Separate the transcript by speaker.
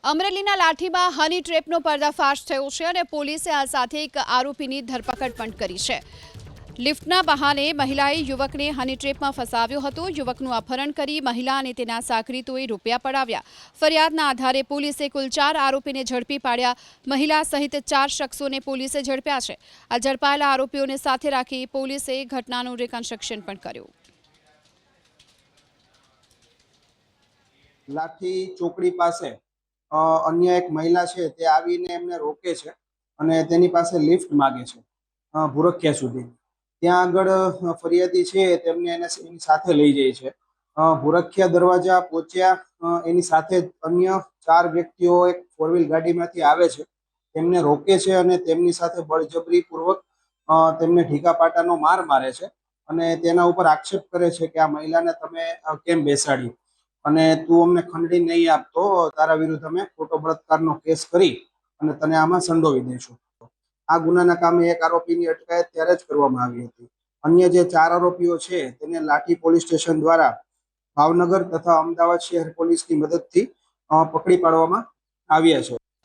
Speaker 1: અમરેલીના લાઠીમાં હની ટ્રેપનો પર્દાફાશ થયો છે અને પોલીસે આ સાથે એક આરોપીની ધરપકડ પણ કરી છે। લિફ્ટના બહાને મહિલાએ યુવકને હની ટ્રેપમાં ફસાવ્યો હતો। યુવકનું અપહરણ કરી મહિલા અને તેના સાગરીતોએ રૂપિયા પડાવ્યા। ફરિયાદના આધારે પોલીસે કુલ 4 આરોપીને ઝડપી પાડ્યા। મહિલા સહિત 4 શખ્સોને પોલીસે ઝડપ્યા છે। આ ઝડપાયેલા આરોપીઓને સાથે રાખી પોલીસે ઘટનાનું રિકન્સ્ટ્રક્શન પણ કર્યું।
Speaker 2: લાઠી ચોકડી પાસે अन्य एक महिला है ते आवीने एमने रोके छे अने तेनी पासे लिफ्ट मांगे छे भूरखिया सुधी। त्यां आगळ फरियादी छे तेमने एनी साथे लई जाय छे। भूरखिया दरवाजा पहोंच्या एनी साथे अन्य 4 व्यक्तिओ एक 4 व्हील गाडीमांथी आवे छे, तेमने रोके छे अने तेमनी साथे बळजबरीपूर्वक तेमने ढीका पाटानो मार मारे छे अने तेना उपर आक्षेप करे छे के आ महिलाने તમે કેમ બેસાડી અને તું અમને ખંડણી નહીં આપતો તારા વિરુદ્ધ અમે ખોટો બળાત્કારનો કેસ કરી અને તને આમાં સંડોવી દઈશું। આ ગુનાના કામે એક આરોપીની અટકાયત ત્યારે જ કરવામાં આવી હતી। અન્ય જે 4 આરોપીઓ છે તેને લાઠી પોલીસ સ્ટેશન દ્વારા ભાવનગર તથા અમદાવાદ શહેર પોલીસની મદદથી પકડી પાડવામાં આવ્યા છે।